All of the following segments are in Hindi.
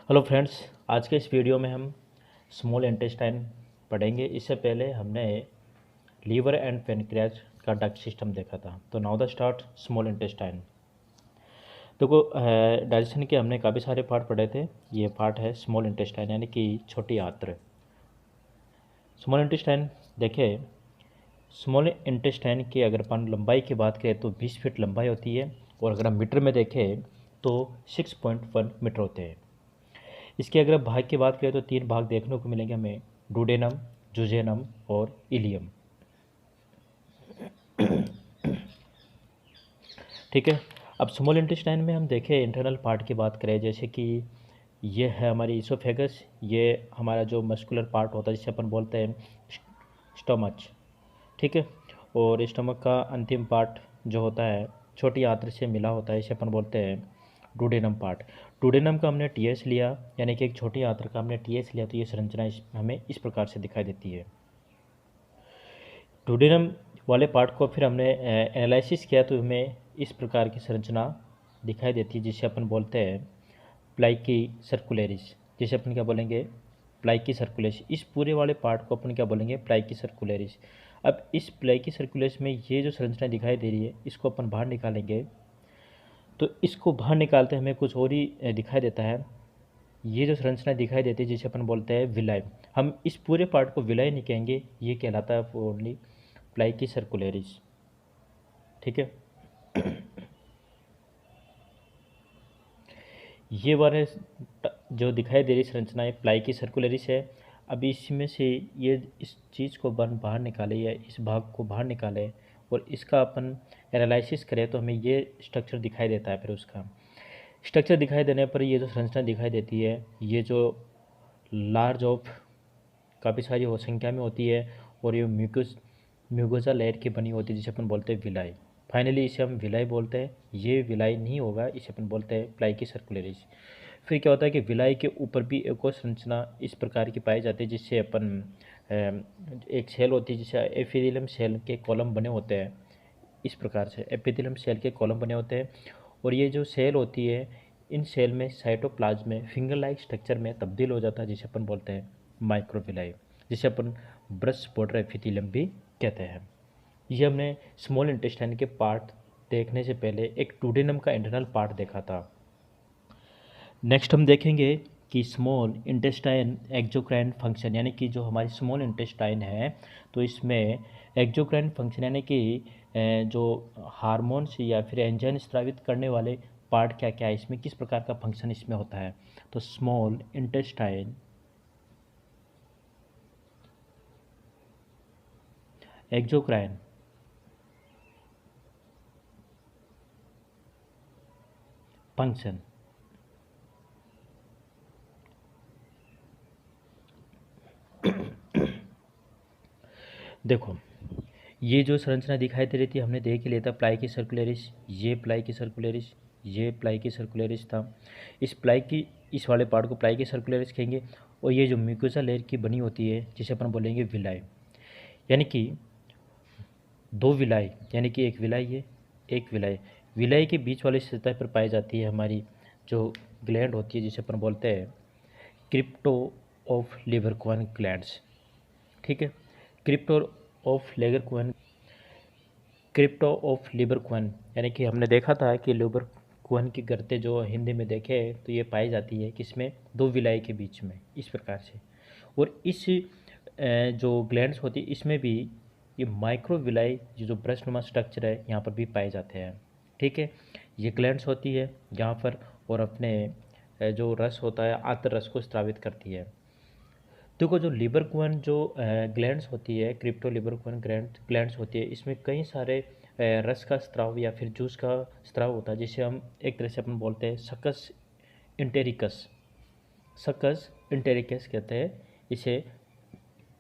हेलो फ्रेंड्स, आज के इस वीडियो में हम स्मॉल इंटेस्टाइन पढ़ेंगे। इससे पहले हमने लीवर एंड पेनक्रियाज का डक्ट सिस्टम देखा था। तो now the start small intestine. देखो, डाइजेशन के हमने काफ़ी सारे पार्ट पढ़े थे। ये पार्ट है स्मॉल इंटेस्टाइन यानी कि छोटी आंत्र। स्मॉल इंटेस्टाइन देखें, स्मॉल इंटेस्टाइन की अगर अपन लंबाई की बात करें तो 20 फीट लंबाई होती है, और अगर हम मीटर में देखें तो 6.1 मीटर होते हैं। इसके अगर भाग की बात करें तो 3 भाग देखने को मिलेंगे हमें: डुडेनम, जुजेनम और इलियम। ठीक है। अब स्मॉल इंटेस्टाइन में हम देखें इंटरनल पार्ट की बात करें, जैसे कि ये है हमारी इसोफेगस। ये हमारा जो मस्कुलर पार्ट होता है जिसे अपन बोलते हैं स्टमच। ठीक है। और स्टमक का अंतिम पार्ट जो होता है छोटी आंत्र से मिला होता है, इसे अपन बोलते हैं डुडेनम पार्ट। डुडेनम का हमने टीएस लिया, यानी कि एक छोटी आंत्र का हमने टीएस लिया, तो ये संरचना हमें इस प्रकार से दिखाई देती है। डुडेनम वाले पार्ट को फिर हमने एनालिसिस किया तो हमें इस प्रकार की संरचना दिखाई देती है, जिसे अपन बोलते हैं प्लाइकी सर्कुलेरिस। जिसे अपन क्या बोलेंगे? प्लाइकी सर्कुलेरिस। इस पूरे वाले पार्ट को अपन क्या बोलेंगे? प्लाइकी सर्कुलेरिस। अब इस प्लाइकी सर्कुलेरिस में ये जो संरचना दिखाई दे रही है, इसको अपन बाहर निकालेंगे तो इसको बाहर निकालते हमें कुछ और ही दिखाई देता है। ये जो संरचना दिखाई देती है जिसे अपन बोलते हैं विलाय। हम इस पूरे पार्ट को विलाय नहीं कहेंगे, ये कहलाता है ओनली प्लाइकी सर्कुलेरिस। ठीक है। ये वाले जो दिखाई दे रही संरचना प्लाइकी सर्कुलेरिस है। अब इसमें से ये इस चीज़ को बाहर निकाले या इस भाग को बाहर निकाले और इसका अपन एनालिसिस करें तो हमें ये स्ट्रक्चर दिखाई देता है। फिर उसका स्ट्रक्चर दिखाई देने पर ये जो संरचना दिखाई देती है, ये जो लार्ज ऑफ काफ़ी सारी हो संख्या में होती है, और ये म्यूकोसा लेयर की बनी होती है, जिसे अपन बोलते हैं विलाई। फाइनली इसे हम विलाई बोलते हैं। ये विलाई नहीं होगा, इसे अपन बोलते हैं प्लाइकी सर्कुलेरिस। फिर क्या होता है कि विलाई के ऊपर भी एक और संरचना इस प्रकार की पाई जाती है, जिससे अपन एक सेल होती है जिसे एपिथेलियम सेल के कॉलम बने होते हैं। इस प्रकार से एपिथेलियम सेल के कॉलम बने होते हैं, और ये जो सेल होती है, इन सेल में साइटोप्लाज्म में फिंगर लाइक स्ट्रक्चर में तब्दील हो जाता है, जिसे अपन बोलते हैं माइक्रोविलाई, जिसे अपन ब्रश बॉर्डर एपिथेलियम भी कहते हैं। ये हमने स्मॉल इंटेस्टाइन के पार्ट देखने से पहले एक डुडेनम का इंटरनल पार्ट देखा था। नेक्स्ट हम देखेंगे कि स्मॉल इंटेस्टाइन एक्सोक्राइन फंक्शन, यानी कि जो हमारी स्मॉल इंटेस्टाइन है, तो इसमें एक्सोक्राइन फंक्शन यानी कि जो हार्मोन्स या फिर एंजाइम स्रावित करने वाले पार्ट क्या क्या है, इसमें किस प्रकार का फंक्शन इसमें होता है। तो स्मॉल इंटेस्टाइन एक्सोक्राइन फंक्शन। देखो, ये जो संरचना दिखाई दे रही थी हमने देख ही लिया था, प्लाइकी सर्कुलेरिस। ये प्लाइकी सर्कुलेरिस, ये प्लाइकी सर्कुलेरिस था। इस वाले पार्ट को प्लाइकी सर्कुलेरिस कहेंगे। और ये जो म्यूकोसा लेयर की बनी होती है, जिसे अपन बोलेंगे विलाई, यानी कि दो विलाई, यानी कि एक विलाई है, एक विलाई। विलाई के बीच वाली सतह पर पाई जाती है हमारी जो ग्लैंड होती है, जिसे अपन बोलते हैं क्रिप्टो ऑफ लेवरक्वेन ग्लैंड्स। ठीक है। क्रिप्टो ऑफ लेवरक्वेन क्रिप्टो ऑफ लेवरक्वेन, यानी कि हमने देखा था कि लेवरक्वेन की गर्तें जो हिंदी में देखे तो ये पाई जाती है किसमें? दो विलाई के बीच में, इस प्रकार से। और इस जो ग्लैंड्स होती है इसमें भी ये माइक्रोविलाई जो ब्रशनुमा स्ट्रक्चर है यहाँ पर भी पाए जाते हैं। ठीक है। ये ग्लैंड्स होती है यहाँ पर, और अपने जो रस होता है आंत्र रस को स्रावित करती है। देखो, जो लिबरक्वेन जो ग्लैंड्स होती है, क्रिप्टो लिबरक्वेन ग्लैंड्स होती है, इसमें कई सारे रस का स्त्राव या फिर जूस का स्त्राव होता है, जिसे हम एक तरह से अपन बोलते हैं सकस इंटेरिकस। सकस इंटेरिकस कहते हैं इसे।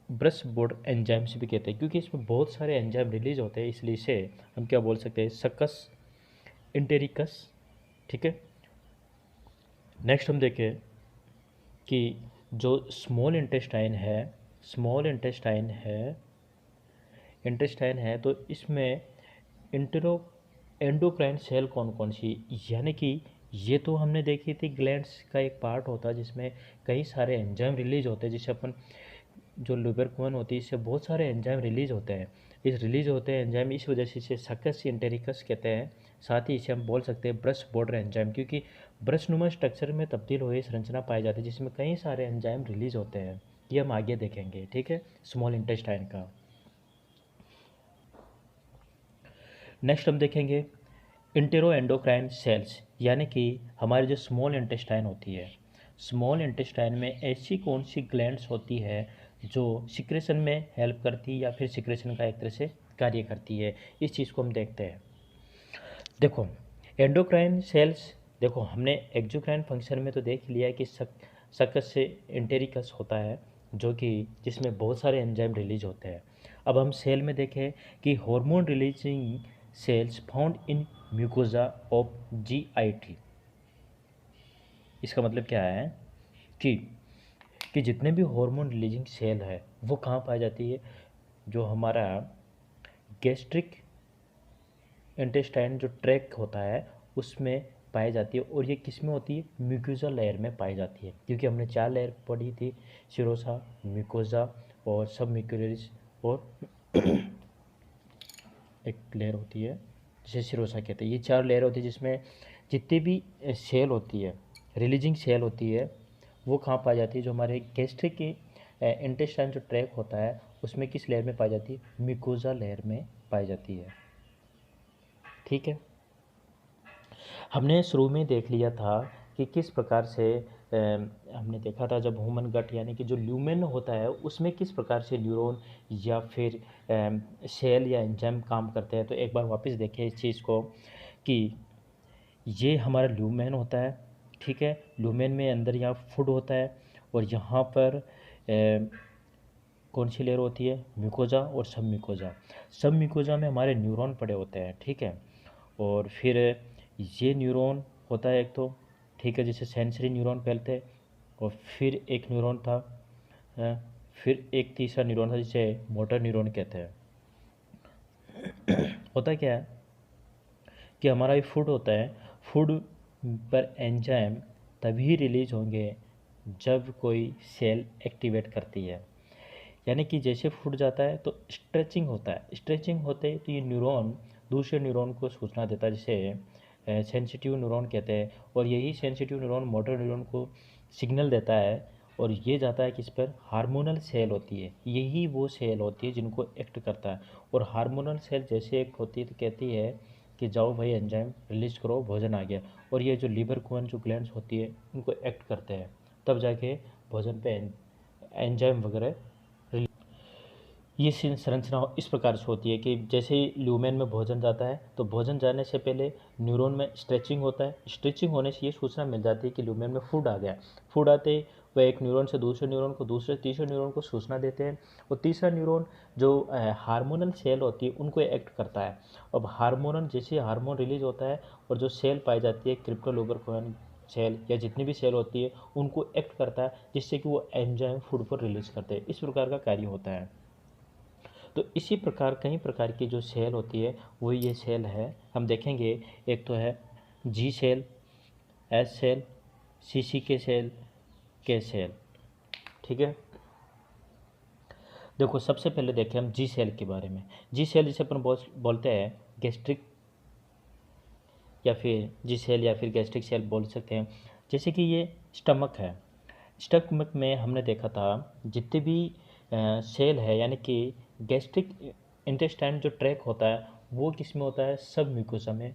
ब्रश बोर्ड एंजाइम्स भी कहते हैं, क्योंकि इसमें बहुत सारे एंजाइम रिलीज होते हैं, इसलिए इसे हम क्या बोल सकते हैं? सकस इंटेरिकस। ठीक है। नेक्स्ट हम देखें कि जो स्मॉल इंटेस्टाइन है तो इसमें इंटरो एंडोक्राइन सेल कौन कौन सी, यानी कि ये तो हमने देखी थी, ग्लैंड्स का एक पार्ट होता है जिसमें कई सारे एंजाइम रिलीज होते हैं, जिससे अपन जो लुब्रिकेंट होती है इससे बहुत सारे एंजाइम रिलीज होते हैं। इस रिलीज होते हैं एंजाइम, इस वजह से इसे सक्कस एंटेरिकस कहते हैं। साथ ही इसे हम बोल सकते हैं ब्रश बॉर्डर एंजाइम, क्योंकि ब्रश नुमा स्ट्रक्चर में तब्दील हुई संरचना पाई जाती है जिसमें कई सारे एंजाइम रिलीज होते हैं। ये हम आगे देखेंगे, ठीक है, स्मॉल इंटेस्टाइन का। नेक्स्ट हम देखेंगे इंटेरो एंडोक्राइन सेल्स, यानी कि हमारी जो स्मॉल इंटेस्टाइन होती है। स्मॉल इंटेस्टाइन में ऐसी कौन सी ग्लैंड्स होती है जो सिक्रेशन में हेल्प करती है या फिर सिक्रेशन का एक तरह से कार्य करती है, इस चीज़ को हम देखते हैं। देखो एंडोक्राइन सेल्स, देखो हमने एक्सोक्राइन फंक्शन में तो देख लिया है कि सक्कस से एंटेरिकस होता है जो कि जिसमें बहुत सारे एंजाइम रिलीज होते हैं। अब हम सेल में देखें कि hormone releasing cells found in mucosa of GIT। इसका मतलब क्या है कि जितने भी हार्मोन रिलीजिंग सेल है वो कहाँ पाई जाती है, जो हमारा गैस्ट्रिक इंटेस्टाइन जो ट्रैक होता है उसमें पाई जाती है। और ये किस में होती है, म्यूकोजा लेयर में पाई जाती है, क्योंकि हमने 4 लेयर पढ़ी थी, सिरोसा, म्यूकोजा और सब म्यूकोरिस, और एक लेयर होती है जिसे सिरोसा कहते हैं। ये 4 लेयर होती है जिसमें जितनी भी सेल होती है, रिलीजिंग सेल होती है, वो कहाँ पाई जाती है, जो हमारे गैस्ट्रिक के इंटेस्टाइन जो ट्रैक होता है उसमें किस लेयर में पाई जाती है, म्यूकोजा लेयर में पाई जाती है। ठीक है, हमने शुरू में देख लिया था कि किस प्रकार से हमने देखा था जब ह्यूमन गट यानी कि जो ल्यूमेन होता है उसमें किस प्रकार से न्यूरॉन या फिर सेल या एंजाइम काम करते हैं। तो एक बार वापस देखें इस चीज़ को कि ये हमारा ल्यूमेन होता है, ठीक है। ल्यूमेन में अंदर यहाँ फूड होता है और यहाँ पर कौन सी लेयर होती है, म्यूकोजा और सब म्यूकोजा। सब म्यूकोजा में हमारे न्यूरॉन पड़े होते हैं, ठीक है। और फिर ये न्यूरॉन होता है एक तो, ठीक है, जिसे सेंसरी न्यूरॉन पहलते, और फिर एक न्यूरॉन था, फिर एक तीसरा न्यूरॉन था जिसे मोटर न्यूरॉन कहते हैं। होता क्या है कि हमारा ये फूड होता है, फूड पर एंजाइम तभी रिलीज होंगे जब कोई सेल एक्टिवेट करती है। यानी कि जैसे फूड जाता है तो स्ट्रेचिंग होता है, स्ट्रेचिंग होते ही तो ये न्यूरॉन दूसरे न्यूरॉन को सूचना देता है जिसे सेंसिटिव न्यूरॉन कहते हैं। और यही सेंसिटिव न्यूरॉन मोटर न्यूरॉन को सिग्नल देता है और ये जाता है किस पर, हार्मोनल सेल होती है, यही वो सेल होती है जिनको एक्ट करता है। और हार्मोनल सेल जैसे एक्ट होती है तो कहती है कि जाओ भाई एंजाइम रिलीज करो, भोजन आ गया। और ये जो लीवर कोन जो ग्लैंड्स होती है उनको एक्ट करते हैं, तब जाके भोजन पे एंजाइम वगैरह। ये संरचना इस प्रकार से होती है कि जैसे ही ल्यूमेन में भोजन जाता है तो भोजन जाने से पहले न्यूरॉन में स्ट्रेचिंग होता है, स्ट्रेचिंग होने से ये सूचना मिल जाती है कि ल्यूमेन में फूड आ गया। फूड आते ही वह एक न्यूरॉन से दूसरे न्यूरॉन को, दूसरे तीसरे न्यूरॉन को सूचना देते हैं। और तीसरा न्यूरॉन जो हार्मोनल सेल होती है उनको एक्ट करता है। अब हार्मोनल जैसे हार्मोन रिलीज होता है और जो सेल पाई जाती है क्रिप्टोलुबरकुइन सेल या जितनी भी सेल होती है उनको एक्ट करता है, जिससे कि वो एंजाइम फूड को रिलीज करते हैं। इस प्रकार का कार्य होता है। तो इसी प्रकार कई प्रकार की जो सेल होती है वो ये सेल है, हम देखेंगे। एक तो है जी सेल, एस सेल, के सेल, ठीक है। देखो सबसे पहले देखें हम जी सेल के बारे में। जी सेल जिसे अपन बोलते हैं गैस्ट्रिक या फिर जी सेल या फिर गैस्ट्रिक सेल बोल सकते हैं। जैसे कि ये स्टमक है, स्टमक में हमने देखा था जितने भी सेल है यानी कि गैस्ट्रिक इंटेस्टाइन जो ट्रैक होता है वो किस में होता है, सब म्यूकोजा में।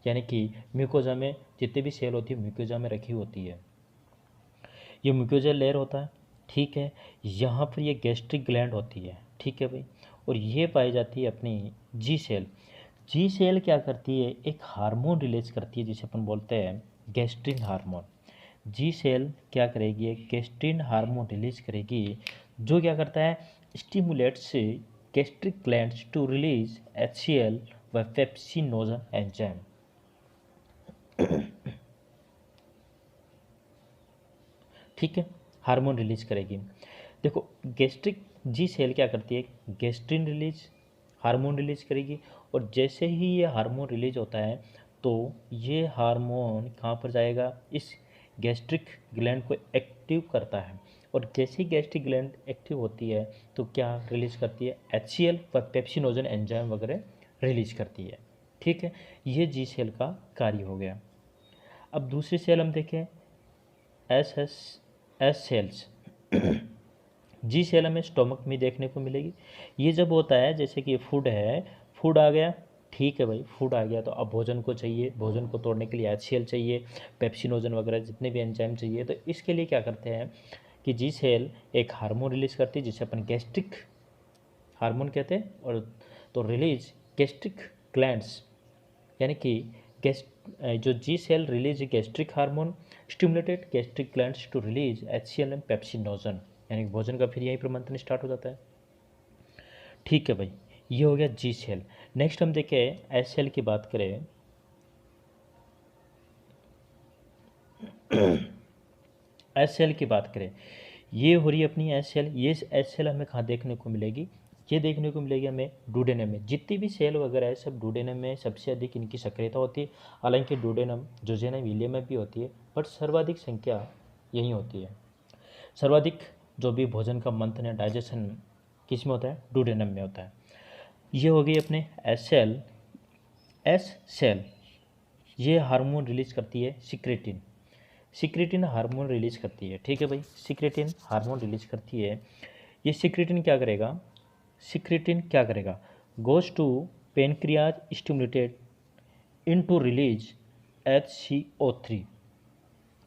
यानी कि म्यूकोजा में जितने भी सेल होती है म्यूकोजा में रखी होती है, ये म्यूकोजा लेयर होता है, ठीक है। यहाँ पर ये गैस्ट्रिक ग्लैंड होती है, ठीक है भाई। और ये पाई जाती है अपनी जी सेल। जी सेल क्या करती है, एक हार्मोन रिलीज करती है जिसे अपन बोलते हैं गैस्ट्रिन हार्मोन। जी सेल क्या करेगी, एक गैस्ट्रिन हार्मोन रिलीज करेगी जो क्या करता है, stimulates gastric glands to release HCl व पेप्सिनोजा एंजाइम। ठीक है, हार्मोन रिलीज करेगी। देखो गैस्ट्रिक जी सेल क्या करती है, गैस्ट्रिन रिलीज हार्मोन रिलीज करेगी। और जैसे ही ये हार्मोन रिलीज होता है तो ये हार्मोन कहाँ पर जाएगा, इस गैस्ट्रिक ग्लैंड को एक्टिव करता है। और जैसे ही गैस्ट्रिक ग्लैंड एक्टिव होती है तो क्या रिलीज करती है, HCl व पेप्सिनोजन एंजाइम वगैरह रिलीज करती है। ठीक है, ये जी सेल का कार्य हो गया। अब दूसरी सेल हम देखें, एस सेल्स। जी सेल हमें स्टोमक में देखने को मिलेगी। ये जब होता है, जैसे कि फूड है, फूड आ गया, ठीक है भाई, फूड आ गया तो अब भोजन को चाहिए, भोजन को तोड़ने के लिए HCl चाहिए, पेप्सिनोजन वगैरह जितने भी एंजाइम चाहिए। तो इसके लिए क्या करते हैं कि जी सेल एक हार्मोन रिलीज करती है जिसे अपन गैस्ट्रिक हार्मोन कहते हैं। और तो रिलीज गैस्ट्रिक ग्लैंड्स, यानी कि गैस जो G cell release gastric hormone stimulated gastric glands to release HCl and pepsinogen, यानी कि भोजन का फिर यहीं पर मंथन स्टार्ट हो जाता है। ठीक है भाई, ये हो गया जी सेल। नेक्स्ट हम देखें एस सेल की बात करें। एस सेल की बात करें, ये हो रही है अपनी एस सेल। ये एस सेल हमें कहाँ देखने को मिलेगी, ये देखने को मिलेगी हमें डुडेनम में। जितनी भी सेल वगैरह है सब डुडेनम में सबसे अधिक इनकी सक्रियता होती है। हालांकि डुडेनम जोजेनम इलियम में भी होती है, बट सर्वाधिक संख्या यही होती है। सर्वाधिक जो भी भोजन का मंथन है, डाइजेशन किस में होता है, डुडेनम में होता है। ये हो गई अपने एस सेल। एस सेल ये हार्मोन रिलीज करती है सिक्रेटिन। सिक्रेटिन हार्मोन रिलीज करती है। ठीक है भाई, सिक्रेटिन हार्मोन रिलीज करती है। ये सिक्रेटिन क्या करेगा, सिक्रेटिन क्या करेगा, goes to pancreas stimulated in to release HCO3,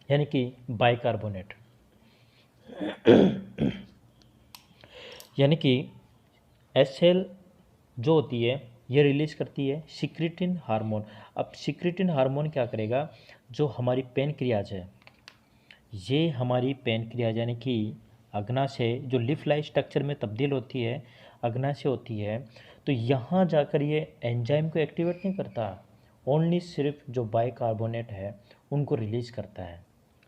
यानी कि बाइकार्बोनेट। यानी कि HCl जो होती है ये रिलीज करती है सिक्रेटिन हार्मोन। अब सिक्रेटिन हार्मोन क्या करेगा, जो हमारी पेनक्रियाज है, ये हमारी पेनक्रियाज यानी कि अग्नाशय जो लिफ लाइट स्ट्रक्चर में तब्दील होती है, अग्नाशय होती है, तो यहाँ जाकर ये एंजाइम को एक्टिवेट नहीं करता, ओनली सिर्फ जो बाइकार्बोनेट है उनको रिलीज करता है,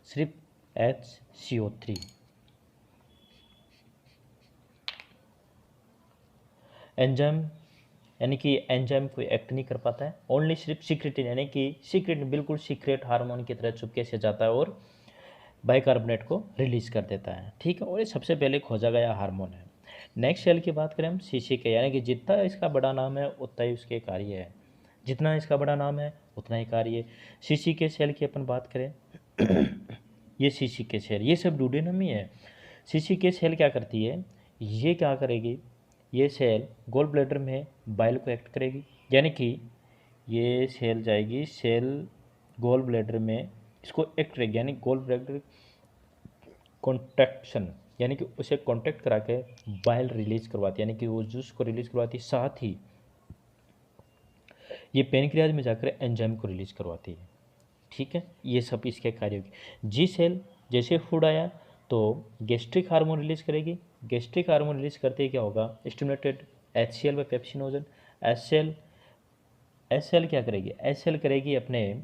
सिर्फ HCO3। एंजाइम यानी कि एंजाइम को एक्ट नहीं कर पाता है, ओनली सिर्फ सिक्रेटिन, यानी कि सिक्रेटिन बिल्कुल सीक्रेट हार्मोन की तरह चुपके से जाता है और बाइकार्बोनेट को रिलीज कर देता है। ठीक है, और ये सबसे पहले खोजा गया हार्मोन है। नेक्स्ट सेल की बात करें हम CCK, यानी कि जितना इसका बड़ा नाम है उतना ही उसके कार्य है, जितना इसका बड़ा नाम है उतना ही कार्य है। CCK सेल की अपन बात करें, ये CCK सेल ये सब डुडेनम ही है। CCK सेल क्या करती है, ये क्या करेगी, ये सेल गोल ब्लैडर में बाइल को एक्ट करेगी, यानी कि ये सेल जाएगी, सेल गोल ब्लैडर में इसको एक्ट करेगी, यानी गोल ब्लैडर कॉन्ट्रैक्शन, यानी कि उसे कॉन्ट्रैक्ट करा के बाइल रिलीज करवाती है, यानी कि वो जूस को रिलीज करवाती है, साथ ही ये पेनक्रियाज में जाकर एंजाइम को रिलीज करवाती है। ठीक है, ये सब इसके कार्य होगी। जी सेल जैसे फूड आया तो गैस्ट्रिक हार्मोन रिलीज करेगी, गैस्ट्रिक हार्मोन रिलीज करते ही क्या होगा, स्टिमुलेटेड HCl व पेप्सिनोजन। एस सेल क्या करेगी, HCl करेगी अपने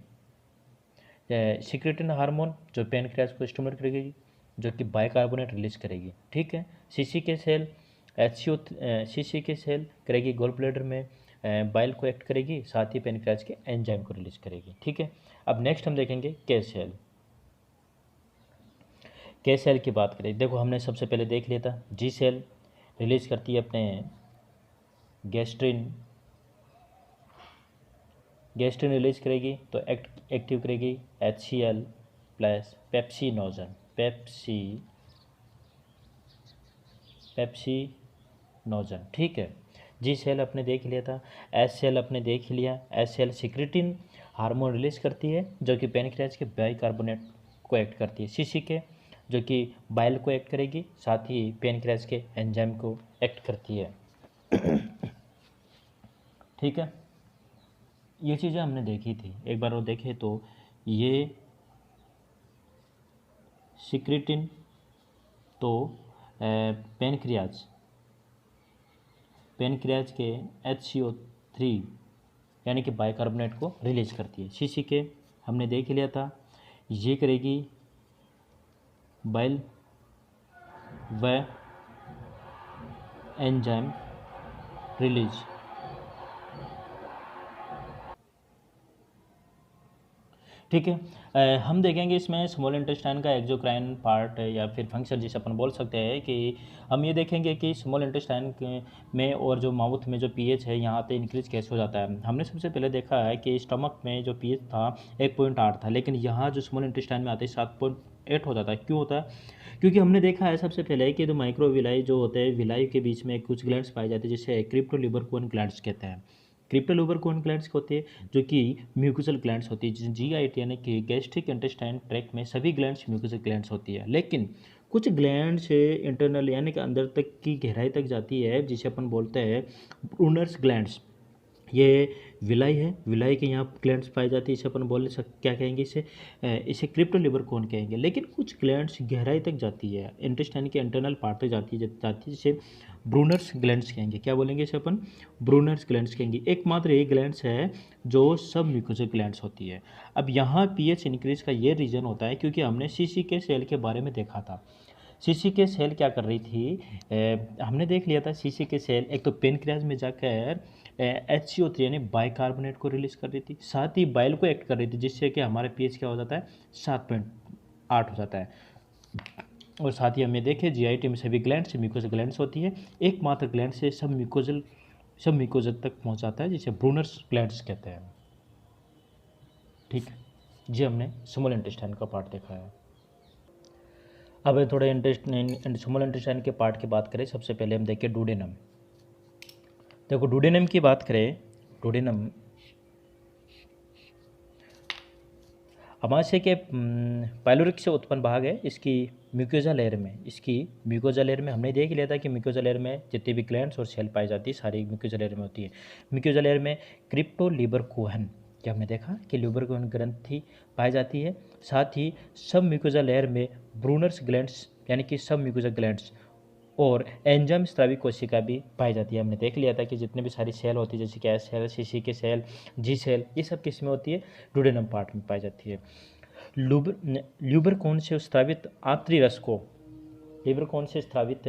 सिक्रेटिन हार्मोन जो पेनक्रियाज को स्टिमुलेट करेगी, जो कि बाइकार्बोनेट रिलीज करेगी। ठीक है, CCK सेल CCK सेल करेगी गोल ब्लैडर में बाइल को एक्ट करेगी, साथ ही पेनक्रियाज के एंजाइम को रिलीज करेगी। ठीक है, अब नेक्स्ट हम देखेंगे के सेल। के सेल की बात करें, देखो हमने सबसे पहले देख लिया था जी सेल रिलीज करती है अपने गैस्ट्रिन, गैस्ट्रिन रिलीज करेगी तो एक्टिव करेगी HCl प्लस पेप्सिनोजन। ठीक है, जी सेल अपने देख लिया था, एस सेल अपने देख लिया। S cell secretin hormone release करती है जो कि पेनक्रियाज के बाइकार्बोनेट को एक्ट करती है। CCK जो कि बाइल को एक्ट करेगी, साथ ही पेनक्रियाज के एंजाइम को एक्ट करती है। ठीक है, ये चीज़ें हमने देखी थी, एक बार वो देखें तो ये सिक्रेटिन तो पेनक्रियाज के HCO3 यानी कि बाइकार्बोनेट को रिलीज करती है। CCK हमने देख लिया था, ये करेगी बाइल व एंजाइम रिलीज। ठीक है। हम देखेंगे इसमें स्मॉल इंटेस्टाइन का एक्सोक्राइन पार्ट या फिर फंक्शन जिसे अपन बोल सकते हैं कि हम ये देखेंगे कि स्मॉल इंटेस्टाइन में और जो माउथ में जो पीएच है यहाँ पे इंक्रीज कैसे हो जाता है। हमने सबसे पहले देखा है कि स्टमक में जो पीएच था 1.8 था, लेकिन यहाँ जो स्मॉल इंटेस्टाइन में आते हैं 7.8 हो जाता है। क्यों होता है? क्योंकि हमने देखा है सबसे पहले कि जो माइक्रोविलाई जो होते हैं, विलाई के बीच में कुछ ग्लैंड्स पाए जाते हैं जिसे क्रिप्टोल्यूबरकोन ग्लैंड्स कहते हैं। क्रिप्टोल्यूबरकोन ग्लैंड्स होती है जो कि म्यूकोसल ग्लैंड्स होती है। जीआईटी यानी कि गैस्ट्रिक इंटेस्टाइन ट्रैक्ट में सभी ग्लैंड्स म्यूकोसल ग्लैंड्स होती है, लेकिन कुछ ग्लैंड्स इंटरनल यानी कि अंदर तक की गहराई तक जाती है जिसे अपन बोलते हैं ब्रूनर्स ग्लैंड्स। ये विलाई है, विलाई के यहाँ ग्लैंड्स पाई जाती है, इसे अपन बोल सक क्या कहेंगे, इसे क्रिप्टोल्यूबरकोन कहेंगे। लेकिन कुछ ग्लैंड्स गहराई तक जाती है, इंटेस्टाइन के इंटरनल पार्ट तक जाती है जिसे ब्रूनर्स ग्लैंड्स कहेंगे। क्या बोलेंगे इसे अपन? ब्रूनर्स ग्लैंड्स कहेंगे। एकमात्र ये ग्लैंड्स है जो सब म्यूकोसल ग्लैंड्स होती है। अब यहाँ पीएच इंक्रीज का ये रीज़न होता है क्योंकि हमने सीसी के सेल के बारे में देखा था। सीसी के सेल क्या कर रही थी, हमने देख लिया था सीसी के सेल एक तो पेनक्रियाज में जाकर HCO3 यानी बाइकार्बोनेट को रिलीज कर रही थी, साथ ही बाइल को एक्ट कर रही थी जिससे कि हमारा पीएच क्या हो जाता है 7.8 हो जाता है। और साथ ही हमें देखे जीआईटी में सभी ग्लैंड्स म्यूकोसल ग्लैंड्स होती है, एकमात्र ग्लैंड से सब म्यूकोजल तक पहुंचाता है जिसे ब्रूनर्स ग्लैंड्स कहते हैं। ठीक है जी, हमने स्मॉल इंटेस्टाइन का पार्ट देखा है। अब थोड़े स्मॉल इंटेस्टाइन के पार्ट की बात करें, सबसे पहले हम देखें डुडेनम। देखो डुडेनम की बात करें, डुडेनम अमाशय के पाइलोरिक से उत्पन्न भाग है इसकी म्यूकोजा लेयर में। इसकी म्यूकोजा लेयर में हमने देख लिया था कि म्यूकोजा लेयर में जितनी भी ग्लैंड्स और सेल पाई जाती है सारी म्यूकोजा लेयर में होती है। म्यूकोजा लेयर में क्रिप्टोल्यूबरकोन, क्या हमने देखा कि ल्यूबरकोन ग्रंथि पाई जाती है। साथ ही सब म्यूकोजा लेयर में ब्रूनर्स ग्लैंड्स यानी कि सब म्यूकोजा ग्लैंड्स और एंजाइम स्रावी कोशिका भी पाई जाती है। हमने देख लिया था कि जितने भी सारी सेल होती है जैसे कि एस सेल, सीसी के सेल, जी सेल, ये सब किस में होती है? डुडेनम पार्ट में पाई जाती है। ल्यूबरकोन से स्रावित आंतरी रस को, ल्यूबरकोन से स्रावित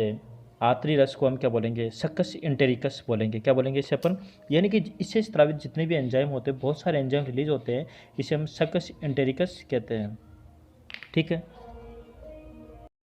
आंतरी रस को हम क्या बोलेंगे? सक्कस इंटेरिकस बोलेंगे। क्या बोलेंगे इसे अपन? यानी कि इससे स्रावित जितने भी एंजाइम होते हैं, बहुत सारे एंजाइम रिलीज होते हैं, इसे हम सक्कस इंटेरिकस कहते हैं। ठीक है।